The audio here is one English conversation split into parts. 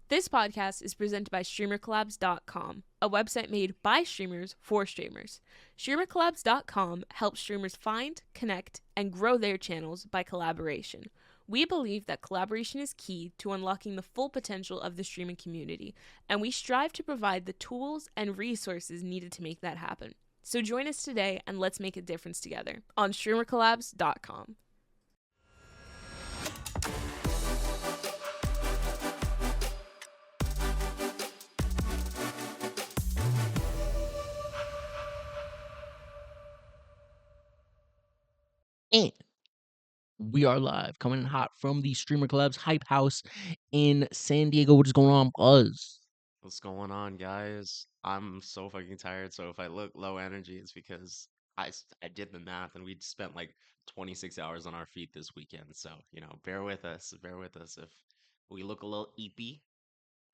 This podcast is presented by StreamerCollabs.com, a website made by streamers for streamers. StreamerCollabs.com helps streamers find, connect, and grow their channels by collaboration. We believe that collaboration is key to unlocking the full potential of the streaming community, and we strive to provide the tools and resources needed to make that happen. So join us today and let's make a difference together on StreamerCollabs.com. And we are live, coming in hot from the StreamerCollabs Hype House in San Diego. What is going on, Buzz? What's going on, guys? I'm so fucking tired, so if I look low energy, it's because I did the math and we'd spent like 26 hours on our feet this weekend. So, bear with us. Bear with us if we look a little eepy. We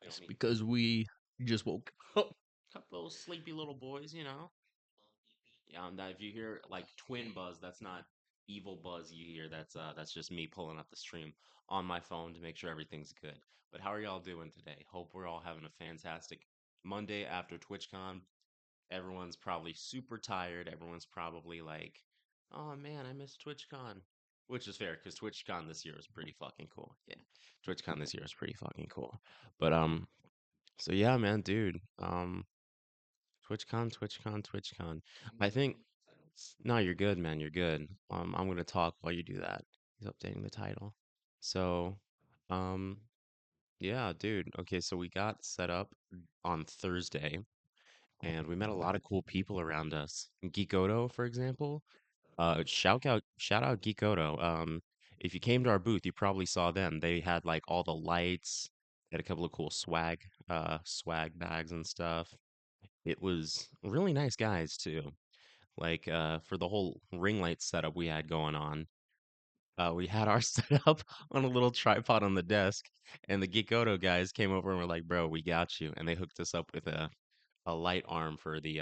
It's don't need because we just woke up. couple little sleepy little boys. Yeah, and if you hear like twin buzz, that's not evil buzz you hear. That's just me pulling up the stream on my phone to make sure everything's good. But how are y'all doing today? Hope we're all having a fantastic Monday after TwitchCon. Everyone's probably super tired. Everyone's probably like, "Oh man, I missed TwitchCon." Which is fair because TwitchCon this year is pretty fucking cool. Yeah. TwitchCon this year is pretty fucking cool. But so yeah, man, dude. TwitchCon. I think no, you're good, man. You're good. I'm gonna talk while you do that. He's updating the title. So, um, yeah, dude. Okay, so we got set up on Thursday, and we met a lot of cool people around us. Geekoto, for example. Shout out Geekoto. If you came to our booth, you probably saw them. They had like all the lights, had a couple of cool swag bags and stuff. It was really nice guys too. Like for the whole ring light setup we had going on, we had our setup on a little tripod on the desk, and the Geekoto guys came over and were like, "Bro, we got you," and they hooked us up with a light arm for the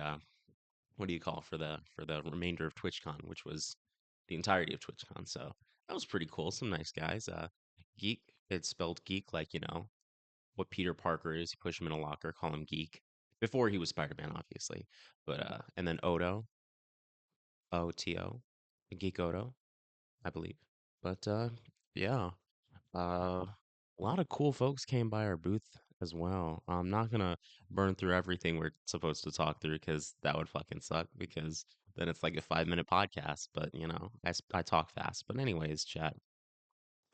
what do you call for the remainder of TwitchCon, which was the entirety of TwitchCon. So that was pretty cool. Some nice guys. Geek, it's spelled geek like what Peter Parker is. You push him in a locker, call him geek. Before he was Spider-Man, obviously, but and then Odo, Geek Odo, I believe. But yeah, a lot of cool folks came by our booth as well. I'm not gonna burn through everything we're supposed to talk through because that would fucking suck because then it's like a 5 minute podcast. But I talk fast. But anyways, chat.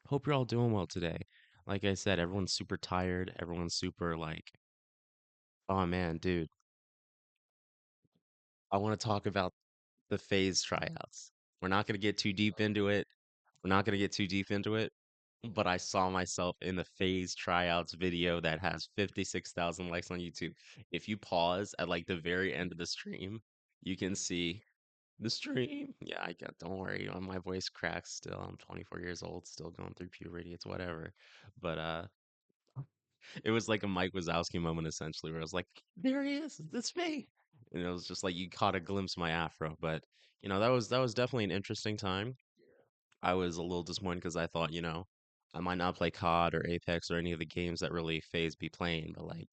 Hope you're all doing well today. Like I said, everyone's super tired. Everyone's super like, oh man, dude, I want to talk about the phase tryouts. We're not gonna get too deep into it. We're not gonna get too deep into it, but I saw myself in the phase tryouts video that has 56,000 likes on YouTube. If you pause at like the very end of the stream, you can see the stream. Yeah, I got, don't worry, my voice cracks still. I'm 24 years old, still going through puberty. It's whatever. But it was like a Mike Wazowski moment essentially, where I was like, "There he is, it's me," and it was just like you caught a glimpse of my afro. But that was definitely an interesting time. I was a little disappointed because I thought, I might not play COD or Apex or any of the games that really FaZe be playing, but like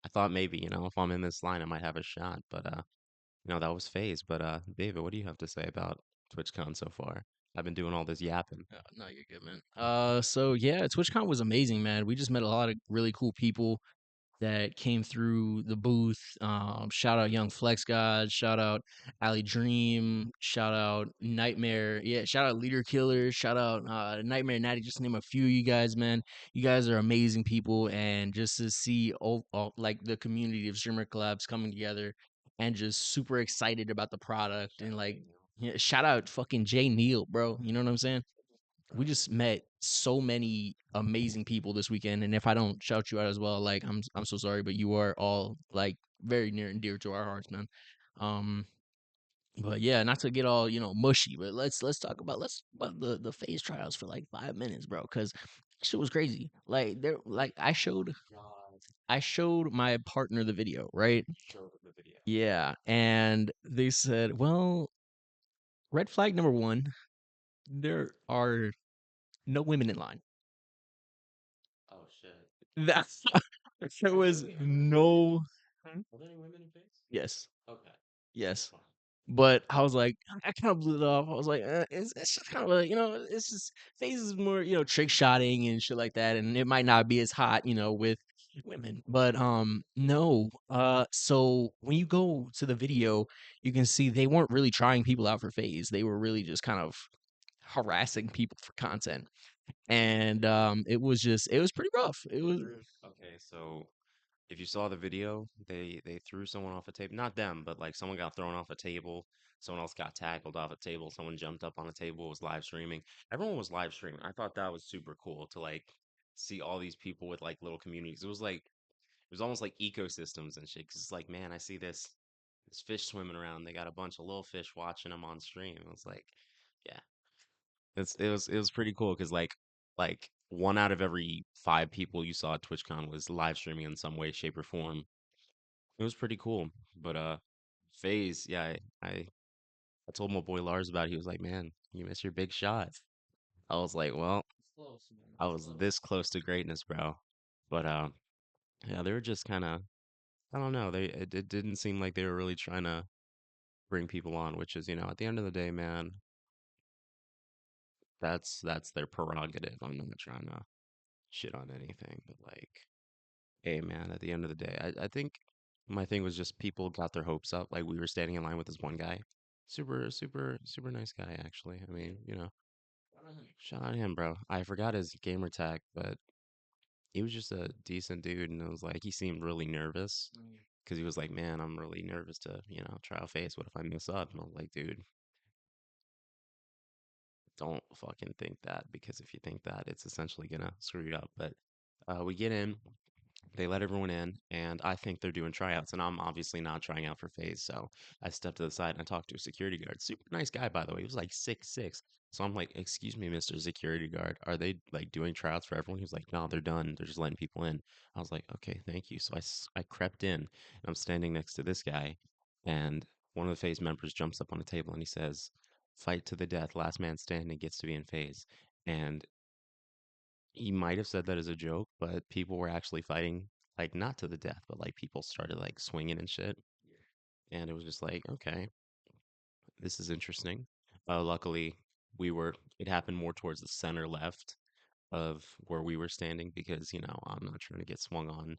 I thought maybe, if I'm in this line I might have a shot. But that was FaZe. But David, what do you have to say about TwitchCon so far? I've been doing all this yapping. No, you're good, man. So yeah, TwitchCon was amazing, man. We just met a lot of really cool people that came through the booth. Shout out Young Flex God, shout out Ali Dream, shout out Nightmare, yeah, shout out Leader Killer, shout out Nightmare Natty, just to name a few of you guys, man. You guys are amazing people, and just to see all like the community of streamer collabs coming together and just super excited about the product and like yeah, shout out fucking Jay Neal, bro. You know what I'm saying? We just met so many amazing people this weekend, and if I don't shout you out as well, like I'm so sorry, but you are all like very near and dear to our hearts, man. Um, but yeah, not to get all mushy, but let's talk about the phase trials for like 5 minutes, bro, because shit was crazy. Like there, like I showed my partner the video, right? Yeah, and they said, well, red flag number one, there are no women in line. Oh shit. That's There was no. Yes. Yes. But I was like, I kind of blew it off. I was like, it's just kind of like, it's just phases more, trick shotting and shit like that, and it might not be as hot, with women. But no. So when you go to the video, you can see they weren't really trying people out for phase. They were really just kind of harassing people for content, and it was pretty rough. It was. Okay, so if you saw the video, they threw someone off a table. Not them, but like someone got thrown off a table. Someone else got tackled off a table. Someone jumped up on a table, was live streaming. Everyone was live streaming. I thought that was super cool to like see all these people with like little communities. It was almost like ecosystems and shit. 'Cause it's like, man, I see this fish swimming around. They got a bunch of little fish watching them on stream. It was like, yeah, it was pretty cool because like one out of every five people you saw at TwitchCon was live streaming in some way, shape, or form. It was pretty cool. But FaZe, yeah, I told my boy Lars about it. He was like, "Man, you missed your big shot." I was like, "Well, I was this close to greatness, bro." But yeah, they were just kind of, I don't know. It didn't seem like they were really trying to bring people on, which is, at the end of the day, man, that's their prerogative. I'm not trying to shit on anything, but like, hey, man, at the end of the day, I think my thing was just people got their hopes up. Like we were standing in line with this one guy, super, super, super nice guy, actually. I mean, shout out to him, bro. I forgot his gamer tag, but he was just a decent dude, and it was like he seemed really nervous because he was like, "Man, I'm really nervous to, try out face. What if I mess up?" And I was like, "Dude, don't fucking think that because if you think that, it's essentially gonna screw you up." But we get in, they let everyone in, and I think they're doing tryouts, and I'm obviously not trying out for phase. So I stepped to the side and I talked to a security guard. Super nice guy, by the way. He was like 6'6". So I'm like, "Excuse me, Mr. Security Guard, are they like doing tryouts for everyone?" He was like, "No, they're done. They're just letting people in." I was like, "Okay, thank you." So I crept in, and I'm standing next to this guy, and one of the phase members jumps up on a table and he says, "Fight to the death. Last man standing gets to be in phase." And he might have said that as a joke, but people were actually fighting, like not to the death, but like people started like swinging and shit. And it was just like, okay, this is interesting. Luckily, it happened more towards the center left of where we were standing because, I'm not trying to get swung on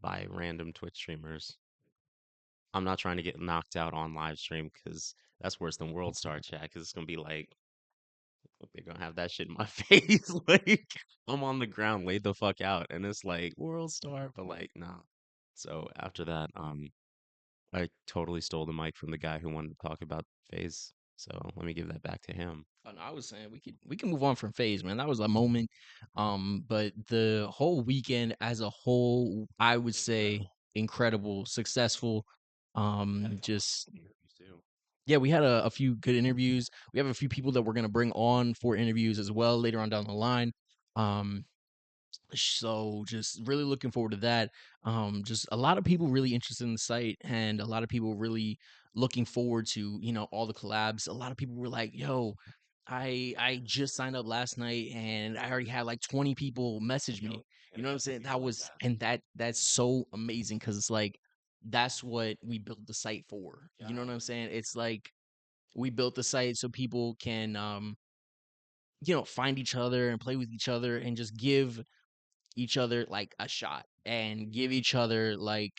by random Twitch streamers. I'm not trying to get knocked out on live stream because that's worse than World Star chat because it's going to be like, they're gonna have that shit in my face. Like I'm on the ground, laid the fuck out, and it's like world star, but like nah. So after that, I totally stole the mic from the guy who wanted to talk about phase. So let me give that back to him. And I was saying we can move on from phase, man. That was a moment. But the whole weekend as a whole, I would say incredible, successful. Just Interviews too. yeah, we had a few good interviews. We have a few people that we're gonna bring on for interviews as well later on down the line. Um, so just really looking forward to that. Just a lot of people really interested in the site, and a lot of people really looking forward to all the collabs. A lot of people were like, "Yo, I just signed up last night, and I already had like 20 people message me." You know what I'm saying? That's so amazing because it's like that's what we built the site for. You know what I'm saying? It's like we built the site so people can find each other and play with each other and just give each other like a shot and give each other like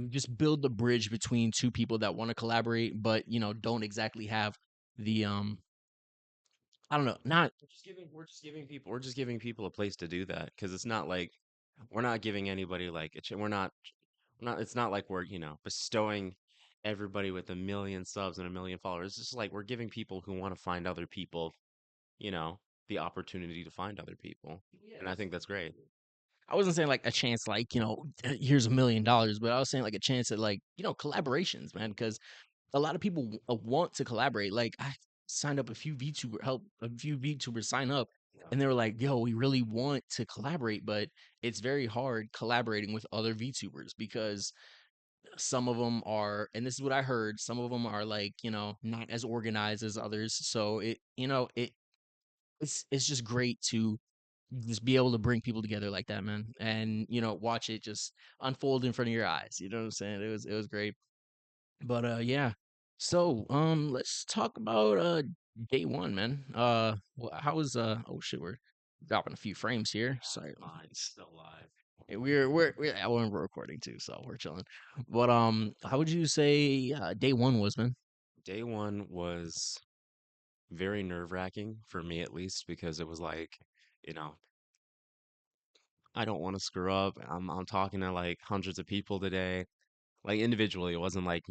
just build the bridge between two people that want to collaborate but don't exactly have the I don't know, not We're just giving people a place to do that because it's not like we're not giving anybody like we're not it's not like we're bestowing everybody with a million subs and a million followers. It's just like we're giving people who want to find other people, you know, the opportunity to find other people, and I think that's great. I wasn't saying like a chance like here's $1 million, but I was saying like a chance at like collaborations, man, because a lot of people want to collaborate. Like I signed up a few VTubers sign up, and they were like, "Yo, we really want to collaborate, but it's very hard collaborating with other VTubers because some of them are, and this is what I heard, some of them are like not as organized as others. So it's just great to just be able to bring people together like that, man, and watch it just unfold in front of your eyes. You know what I'm saying? It was great. But yeah. So let's talk about day one, man. How was oh shit, we're dropping a few frames here. Sorry. Mine's still live. Yeah, we're recording too, so we're chilling. But how would you say day one was, man? Day one was very nerve-wracking for me at least because it was like, you know, I don't want to screw up. I'm talking to like hundreds of people today. Like individually, it wasn't like,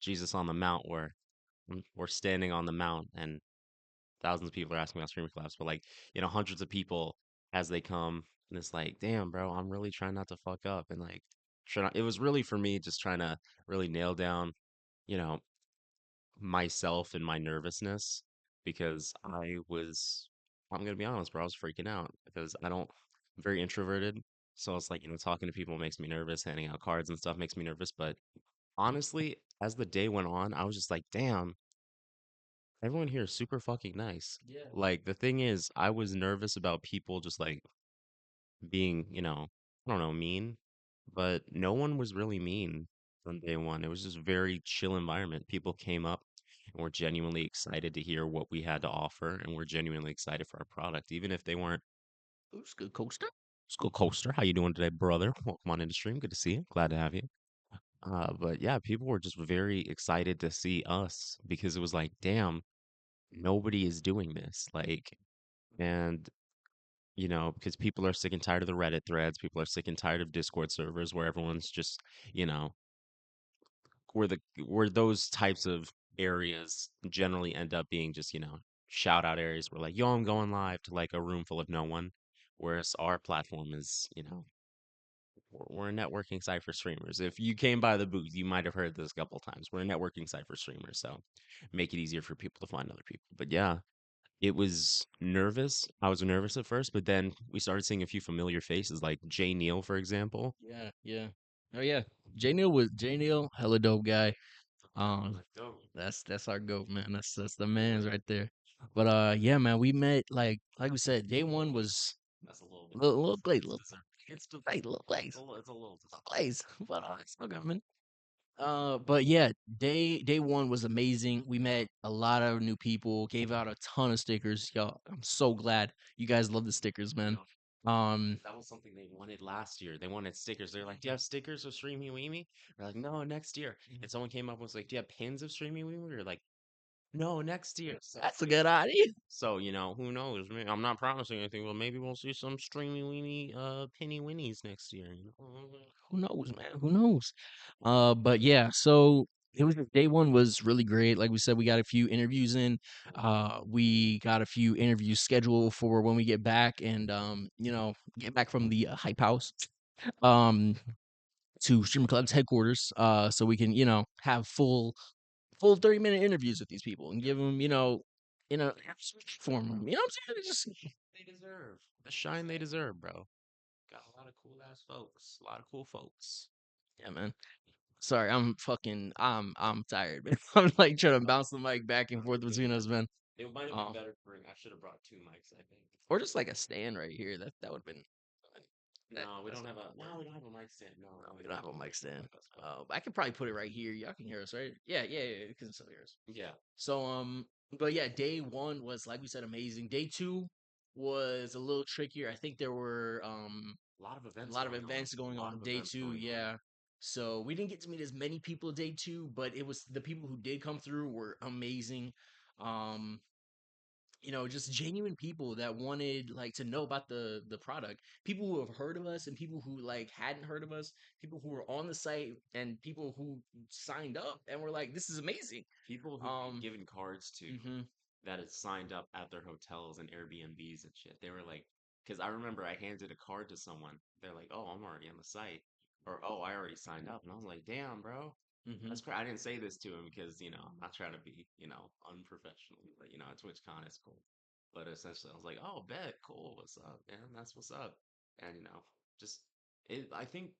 Jesus on the Mount where we're standing on the mount and thousands of people are asking about streamer collabs, but like, hundreds of people as they come and it's like, damn, bro, I'm really trying not to fuck up and like it was really for me just trying to really nail down, you know, myself and my nervousness because I'm gonna be honest, bro, I was freaking out because I'm very introverted. So it's like, talking to people makes me nervous, handing out cards and stuff makes me nervous. But honestly, as the day went on, I was just like, damn, everyone here is super fucking nice. Yeah. Like the thing is, I was nervous about people just like being, I don't know, mean, but no one was really mean on day one. It was just very chill environment. People came up and were genuinely excited to hear what we had to offer, and were genuinely excited for our product, even if they weren't. Who's good, Coaster? Who's good, Coaster? How you doing today, brother? Welcome on into stream. Good to see you. Glad to have you. But yeah, people were just very excited to see us because it was like, damn, nobody is doing this. Like, and because people are sick and tired of the Reddit threads. People are sick and tired of Discord servers where everyone's just, you know, where those types of areas generally end up being just, shout out areas where like, yo, I'm going live to like a room full of no one. Whereas our platform is, we're a networking site for streamers. If you came by the booth, you might have heard this a couple times. We're a networking site for streamers, so make it easier for people to find other people. But yeah, it was nervous. I was nervous at first, but then we started seeing a few familiar faces, like Jay Neal, for example. Yeah, yeah. Oh yeah. J Neil, hella dope guy. Um, that's our goat, man. That's the man's right there. But yeah, man, we met like we said, day one was That's a little a bit. little late, it's too late, little late, It's a little. late. But it's okay, man. But yeah, day one was amazing. We met a lot of new people, gave out a ton of stickers. Y'all, I'm so glad you guys love the stickers, man. That was something they wanted last year. They wanted stickers. They're like, "Do you have stickers of Streamy Weemy?" We're like, "No, next year." And someone came up and was like, "Do you have pins of Streamy Weemy?" We are like, "No, next year." that's a good idea. So, who knows? I'm not promising anything, but maybe we'll see some Streamy Weemy penny winnies next year. Who knows, man? Who knows? But yeah, so it was day one was really great. Like we said, we got a few interviews in. We got a few interviews scheduled for when we get back and get back from the hype house um to Streamer Club's headquarters. So we can, have full 30-minute interviews with these people and give them, have some for them. You know what I'm saying? Just They deserve the shine they deserve, bro. Got a lot of cool ass folks. A lot of cool folks. yeah, man. Sorry, I'm tired, man. I'm like trying to bounce the mic back and forth between us, man. It might have been Um, better to bring. I should have brought two mics, I think. or just like a stand right here. That would have been. No, we That's don't not have a. gonna No, work. we don't have a mic stand. No, No, no, we we don't don't have have a a mic mic stand. stand. I could probably put it right here. Y'all can hear us, right? Yeah, because it's still hear us. Yeah. So but yeah, day one was like we said amazing. Day two was a little trickier. I think there were A lot of a events lot of going on. events going A lot on of day events two. going on. Yeah. So we didn't get to meet as many people day two, but it was the people who did come through were amazing. Um, just genuine people that wanted like to know about the product. People who have heard of us and people who like hadn't heard of us, people who were on the site and people who signed up and were like, this is amazing. People who Um, given cards to mhm, that had signed up at their hotels and Airbnbs and shit. They were like, because I remember I handed a card to someone. They're like, "Oh, I'm already on the site," or "Oh, I already signed up," and I was like, "Damn, bro." mhm, That's crazy. I didn't say this to him because, I'm not trying to be, unprofessional, but, at TwitchCon, it's cool. But essentially, I was like, oh, bet, cool, what's up, man? That's what's up. And, just, I think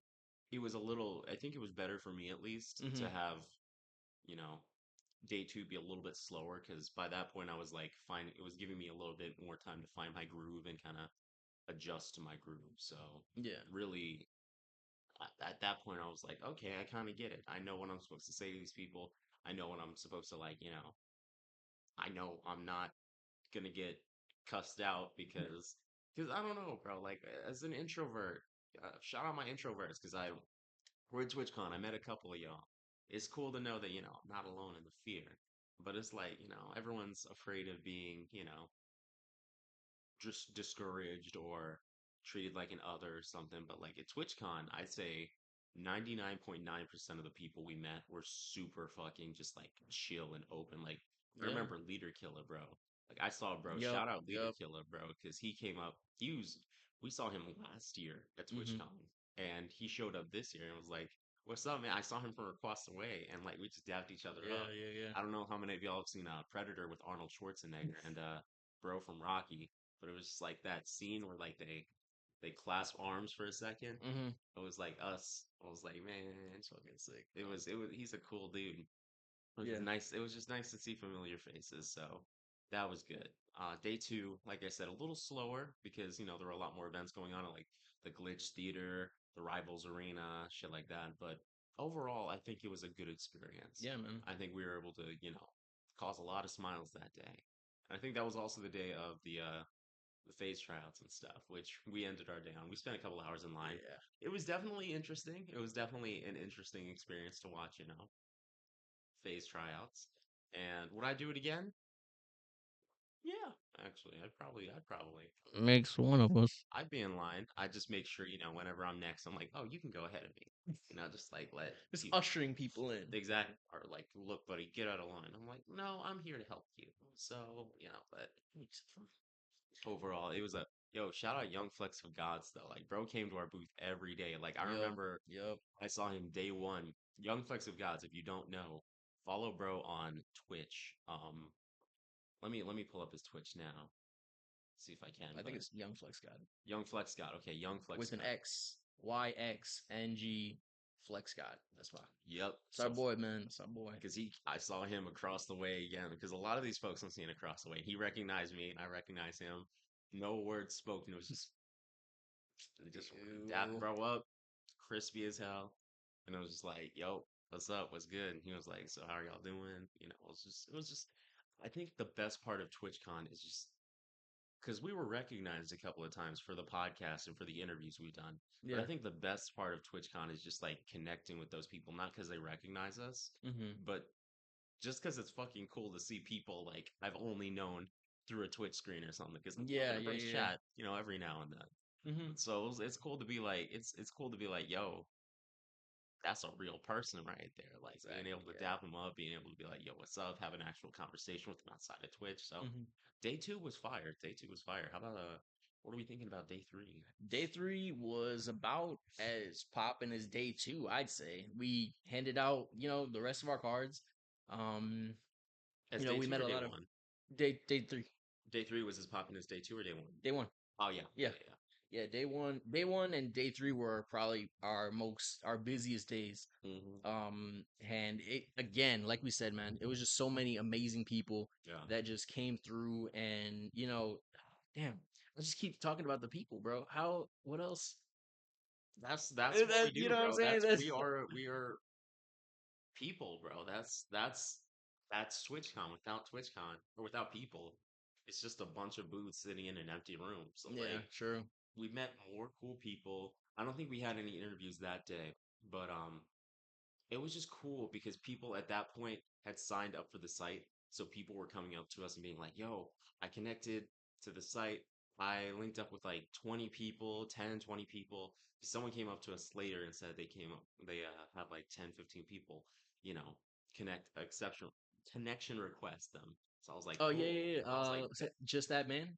I think it was better for me at least to mhm. have, you know, day two be a little bit slower because by that point I was like, it was giving me a little bit more time to find my groove and kind of adjust to my groove. So Yeah. really, at that point, I was like, okay, I kind of get it. I know what I'm supposed to say to these people. I know what I'm supposed to like. I know I'm not gonna get cussed out because I don't know, bro. Like as an introvert, shout out my introverts because we're at TwitchCon. I met a couple of y'all. It's cool to know that I'm not alone in the fear. But it's like everyone's afraid of being just discouraged or treated like an other or something. But like at TwitchCon, I'd say 99.9% of the people we met were super fucking just like chill and open. Like I Yeah. remember Leader Killer, bro. Like I saw bro, Yep. shout out Leader Yep. Killer, bro, because he came up. We saw him last year at Mm-hmm. TwitchCon, and he showed up this year and was like, "What's up, man?" I saw him from across the way, and like we just dapped each other Yeah. up. Yeah. I don't know how many of y'all have seen Predator with Arnold Schwarzenegger and bro from Rocky, but it was just like that scene where like they clasp arms for a second. Yeah. Mm-hmm. It was like us. I was like, man, It's fucking sick. it was. He's a cool dude. It was Yeah. just nice. It was just nice to see familiar faces. So that was good. Day two, like I said, a little slower because there were a lot more events going on at like the Glitch Theater, the Rivals Arena, shit like that. But overall, I think it was a good experience. Yeah, man. I think we were able to, cause a lot of smiles that day. And I think that was also the day of the phase tryouts and stuff, which we ended our day on. We spent a couple hours in line. Yeah. It was definitely interesting. It was definitely an interesting experience to watch, phase tryouts. And would I do it again? Yeah, actually, I'd probably. Makes one of us. I'd be in line. I'd just make sure, whenever I'm next, I'm like, oh, you can go ahead of me. Just like let Just people. ushering people in. Exactly. Or like, look, buddy, get out of line. I'm like, no, I'm here to help you. So, but overall, it was a shout out Young Flex of Gods though. Like, bro came to our booth every day. Like, I Yep. remember Yep. I saw him day one. Young Flex of Gods. If you don't know, follow bro on Twitch. Let me pull up his Twitch now. See if I can. I think But it's Young Flex God Young Flex God. Okay, Young Flex with an God. X, YXNG Flex God. That's why. Yep. It's our boy, man. It's our boy. Because I saw him across the way again. Because a lot of these folks I'm seeing across the way. He recognized me, and I recognize him. No words spoken. It was just dap Ew. bro up, crispy as hell. And I was just like, yo, what's up? What's good? And he was like, so how are y'all doing? It was just I think the best part of TwitchCon is just because we were recognized a couple of times for the podcast and for the interviews we've done. But I Yeah. think the best part of TwitchCon is just like connecting with those people, not because they recognize us, Mm-hmm. but just because it's fucking cool to see people like I've only known through a Twitch screen or something. Because like, Yeah. in a Yeah. brace Yeah. chat, every now and then. Mm-hmm. So it's cool to be like it's cool to be like, yo, that's a real person right there. Like being Exactly. able to Yeah. dap them up, being able to be like, yo, what's up? Have an actual conversation with them outside of Twitch. So Mm-hmm. day two was fire. Day two was fire. How about what are we thinking about day three? Day three was about as popping as day two, I'd say. We handed out, the rest of our cards. Um, As day we two met or a day lot of one? day three, Day three was as popping as day two or day one? day one. Oh yeah, Yeah, yeah, yeah. Day one, and day three were probably our busiest days. yeah. And it again, like we said, man, it was just so many amazing people Yeah. that just came through, and damn, let's just keep talking about the people, bro. What else? That's what we You do, know what I'm bro. saying? That's That's we are people, bro. That's TwitchCon. Without TwitchCon or without people, it's just a bunch of booths sitting in an empty room. So yeah, like true. we met more cool people. I don't think we had any interviews that day, but it was just cool because people at that point had signed up for the site. So people were coming up to us and being like, yo, I connected to the site. I linked up with like 20 people, 10, 20 people. Someone came up to us later and said they have like 10, 15 people, you know, connection request them. So I was like, Oh yeah, cool. yeah, yeah. I was like, Was it just that man?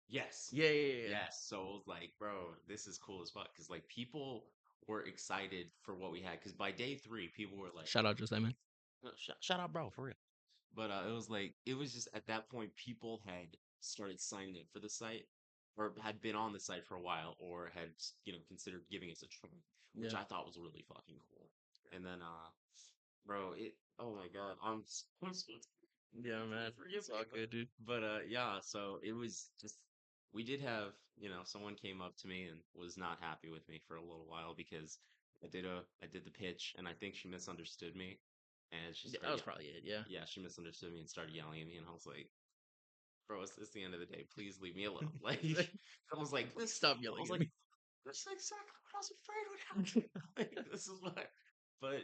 yes, Yeah, yeah, yeah, yeah. yes. So I was like, bro, this is cool as fuck. Cause like people were excited for what we had. Cause by day three, people were like, Shout out, just that man. no, shut up, bro, for real. But it was just at that point people had started signing up for the site or had been on the site for a while or had considered giving us a try, which Yeah, I thought was really fucking cool. And then bro, it oh my god, I'm so yeah, man. forgive It's me, all good, dude. but yeah, so it was just we did have, someone came up to me and was not happy with me for a little while because I did the pitch and I think she misunderstood me and she Yeah, that started was probably it. Yeah. yeah, she misunderstood me and started yelling at me and I was like, bro, it's the end of the day. Please leave me alone. Like I was like, Please stop I yelling was at like, me. that's exactly what I was afraid would happen. Like, this is what but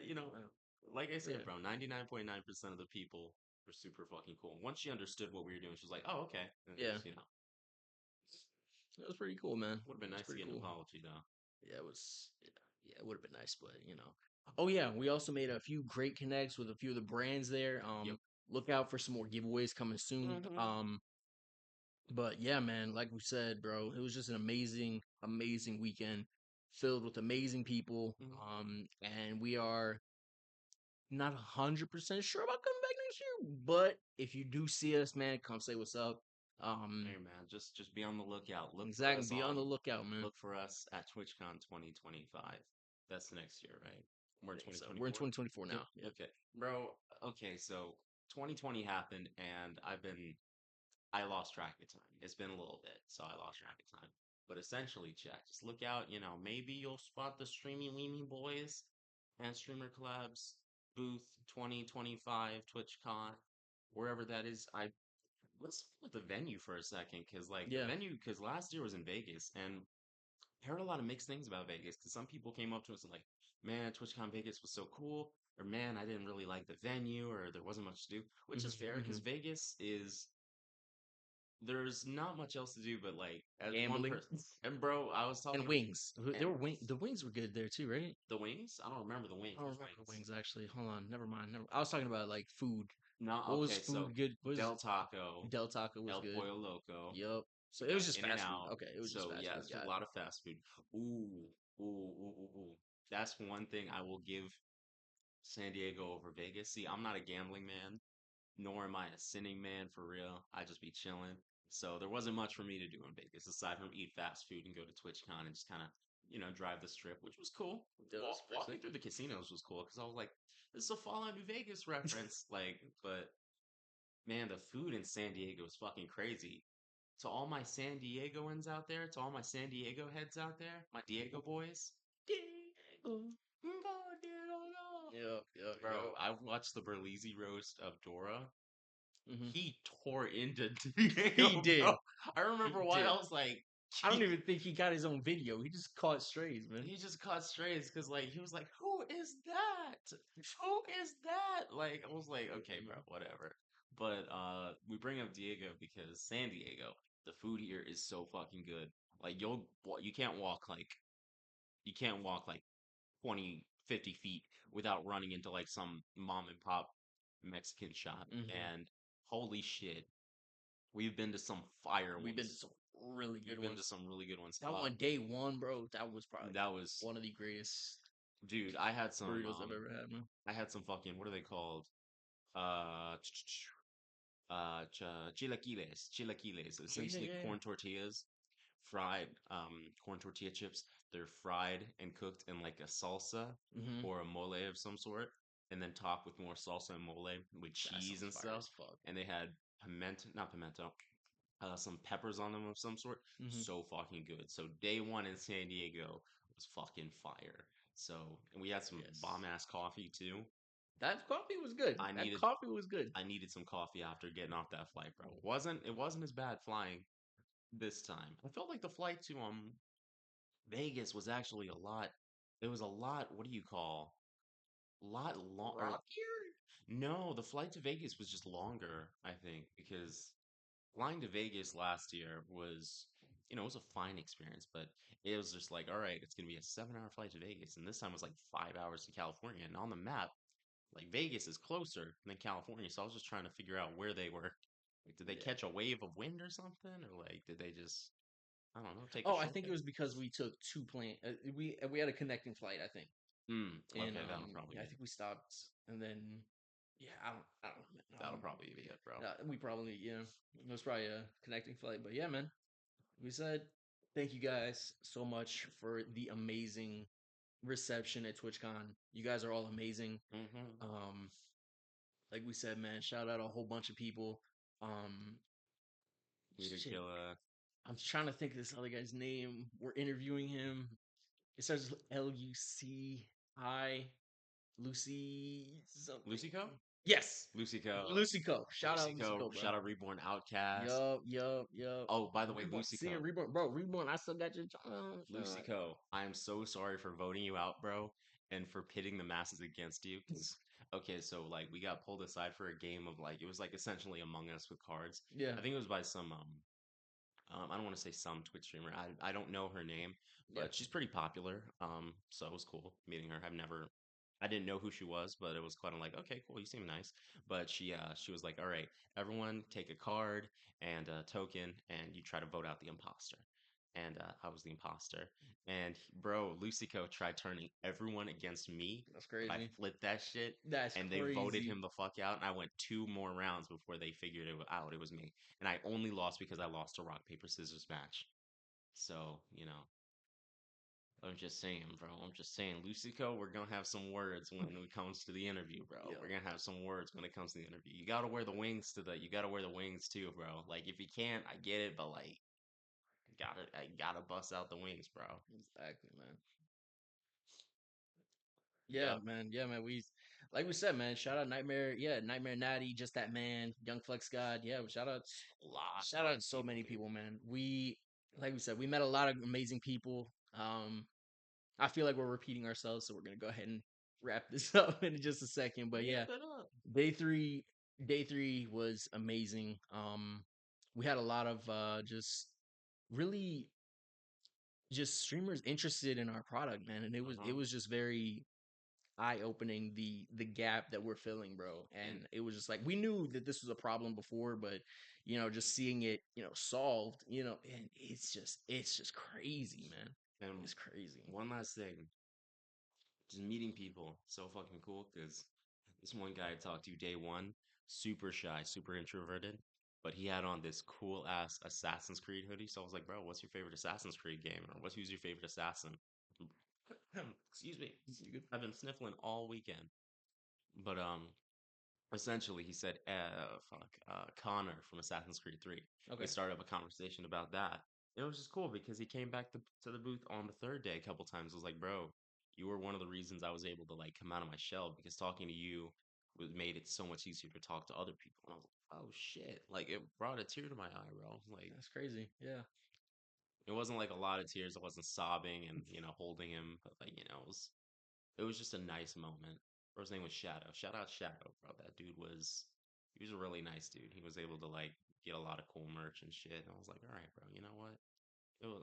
like I said, Yeah. bro, 99.9% of the people were super fucking cool. Once she understood what we were doing, she was like, oh, okay. And it Yeah. was, It was pretty cool, man. would have been It was nice to pretty get an cool. apology though. Yeah, it was. Yeah, it would have been nice, but you know. Oh yeah, we also made a few great connects with a few of the brands there. Yep. Look out for some more giveaways coming soon. Hmm. But yeah, man, like we said, bro, it was just an amazing, amazing weekend filled with amazing people. Hmm. And we are not 100% sure about coming back next year, but if you do see us, man, come say what's up. Hey man, just be on the lookout. Exactly, be on the lookout, man. Look for us at TwitchCon 2025. That's next year, right? We're in So we're in 2024. 2024 Yep. now. Yeah. Okay, bro. Okay, so 2020 happened, and I lost track of time. It's been a little bit, so I lost track of time. But essentially, chat, just look out. Maybe you'll spot the Streamy Weemy Boys and Streamer Collabs booth 2025 TwitchCon, wherever that is. Let's talk about the venue for a second, because Yeah. because last year was in Vegas, and I heard a lot of mixed things about Vegas. Because some people came up to us and like, "Man, TwitchCon Vegas was so cool," or "Man, I didn't really like the venue," or "There wasn't much to do," which is fair because Hmm. Vegas is there's not much else to do but like as one Gambling person. And bro, I was and talking wings. There and were the wings were good there too, right? the wings. I don't remember the I don't wings. remember the wings actually. Hold on, never mind. I was talking about like food. No, What was okay, so food good? What was Del Taco, Del Taco was El good. Pollo Loco. Yup. So We it was got just In and fast food. Out. Okay, it was just So fast yeah, food. it's a Got it. lot of fast food. Ooh, ooh, ooh, ooh, ooh. That's one thing I will give San Diego over Vegas. See, I'm not a gambling man, nor am I a sinning man for real. I just be chilling. So there wasn't much for me to do in Vegas aside from eat fast food and go to TwitchCon and just kind of, drive the strip, which was cool. That was pretty Walking sick. through the casinos was cool because I was like, this is a Fallout New Vegas reference. Like, but man, the food in San Diego is fucking crazy. To all my San Diegoans out there, to all my San Diego heads out there, my Diego boys, Diego, Yep, yep, bro, yep. I watched the Berlizzi roast of Dora. Hmm. He tore into He Diego, bro. did. I remember He why I did. was like, I don't even think he got his own video. He just caught strays, man. he just caught strays because like he was like, "Who is that? Who is that?" Like I was like, "Okay, bro, whatever." But we bring up Diego because San Diego, the food here is so fucking good. Like you can't walk like 20, 50 feet without running into like some mom and pop Mexican shop. Hmm. And holy shit, we've been to some fire We've been to ones. some really good We've been to ones. some really good ones. That one day one, bro. That was probably That was, one of the greatest dude. I had some burritos I've ever had, man. I had some fucking what are they called? Uh, chilaquiles, Yeah, yeah, essentially yeah, yeah. corn tortillas, fried corn tortilla chips. They're fried and cooked in like a salsa Hmm. or a mole of some sort, and then topped with more salsa and mole with That cheese sounds and fire stuff. as fuck. And they had not pimento, some peppers on them of some sort. Hmm. So fucking good. So day one in San Diego was fucking fire. So, and we had some bomb Yes. ass coffee too. That coffee was good. I That needed coffee was good. I needed some coffee after getting off that flight, bro. It wasn't as bad flying this time. I felt like the flight to Vegas was actually a lot. It was a lot. What do you call? Lot long or Rockier? no, the flight to Vegas was just longer, I think, because flying to Vegas last year was, it was a fine experience, but it was just like, all right, it's gonna be a 7 hour flight to Vegas, and this time was like 5 hours to California. And on the map, like Vegas is closer than California, so I was just trying to figure out where they were. Like, did they Yeah. catch a wave of wind or something, or like did they just, I don't know, take a Oh, I think it shortcut? was because we took two plane. We had a connecting flight, I think, and Okay, that'll probably I be it. think we stopped, and then yeah, I don't know. That'll probably be it, bro. We probably it was probably a connecting flight, but yeah, man. We said thank you guys so much for the amazing reception at TwitchCon. You guys are all amazing. Mm-hmm. Um, like we said, man, shout out a whole bunch of people. Um, We did shit, kill. I'm trying to think of this other guy's name. We're interviewing him. It starts with Luci. Lucy something. Lucico? Yes, Lucico. Lucico. Shout out Lucico. Lucico, bro. Shout out Reborn Outcast. Yup. Oh, by the way, Reborn, seeing Lucico. Reborn, bro. Reborn, I still got your. Lucico, I am so sorry for voting you out, bro, and for pitting the masses against you. Cause okay, so like we got pulled aside for a game of like it was like essentially Among Us with cards. Yeah, I think it was by some I don't want to say some Twitch streamer. I don't know her name, yeah, but she's pretty popular. So it was cool meeting her. I didn't know who she was, but it was quite like, okay, cool, you seem nice. But she was like, all right, everyone take a card and a token, and you try to vote out the imposter. And I was the imposter. And bro, Lucico tried turning everyone against me, that's but I crazy. flipped that shit, That's and they voted crazy. him the fuck out. And I went two more rounds before they figured it out. It was me, and I only lost because I lost a rock paper scissors match. So I'm just saying, bro. I'm just saying, Lucico, we're gonna have some words when it comes to the interview, bro. Yo, We're gonna have some words when it comes to the interview. You gotta wear the wings too, bro. Like if you can't, I get it, but like I gotta bust out the wings, bro. exactly, man. Yep. Yeah, man. Like we said, man. Shout out Nightmare. Yeah, Nightmare Natty, just that man. Young Flex God. Yeah, Lot shout out of to so people, many dude. people, man. Like we said, we met a lot of amazing people. I feel like we're repeating ourselves, so we're gonna go ahead and wrap this up in just a second. But yeah, Wrap it up. day three, day three was amazing. We had a lot of just really just streamers interested in our product, man, and Uh-huh. it was just very eye opening the gap that we're filling, bro. And And it was just like we knew that this was a problem before, but just seeing it, solved, and it's just crazy, man. and It's crazy. one last thing, just meeting people, so fucking cool. Because this one guy I talked to day one, super shy, super introverted, but he had on this cool ass Assassin's Creed hoodie. So I was like, bro, what's your favorite Assassin's Creed game? Or who's your favorite assassin? Excuse me. You good? I've been sniffling all weekend. But essentially he said Connor from Assassin's Creed 3. We Okay, started up a conversation about that. It was just cool because he came back to the booth on the third day a couple times. I was like, bro, you were one of the reasons I was able to like come out of my shell, because talking to you was made it so much easier to talk to other people. And I was like, oh shit, like it brought a tear to my eye, bro. Like that's crazy. Yeah. it wasn't like a lot of tears. I wasn't sobbing and holding him, but like it was just a nice moment. Bro's name was Shadow. Shout out Shadow, bro. That dude was he was a really nice dude. He was able to like get a lot of cool merch and shit. And I was like, all right, bro. You know what?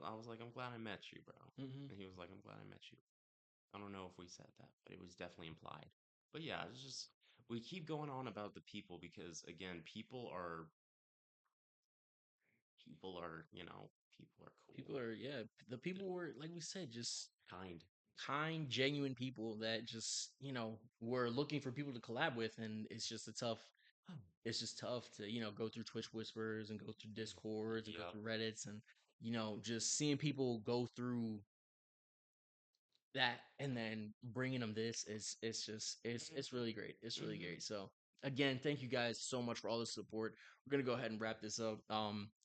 I was like, I'm glad I met you, bro. Hmm. And he was like, I'm glad I met you. I don't know if we said that, but it was definitely implied. But yeah, it's just we keep going on about the people because again, people are People cool, are, yeah, the people were, like we said, just kind. kind, genuine people that just, were looking for people to collab with. And it's just tough to, go through Twitch whispers and go through Discords and go Yep. through Reddits and, just seeing people go through that and then bringing them this is it's really great. It's really Hmm. great. So again, thank you guys so much for all the support. We're gonna go ahead and wrap this up.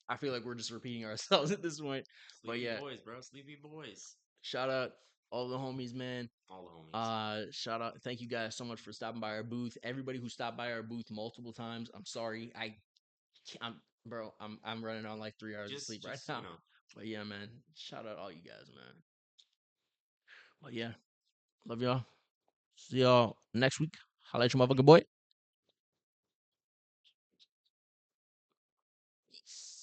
I feel like we're just repeating ourselves at this point, but Sleepy yeah, boys, bro. Sleepy boys. shout out all the homies, man. All the homies. Shout out, thank you guys so much for stopping by our booth. Everybody who stopped by our booth multiple times, I'm sorry. I'm bro, I'm running on like 3 hours of sleep right Just now. But yeah, man, shout out all you guys, man. But yeah, love y'all. See y'all next week. Holla at your motherfucking boy. Peace.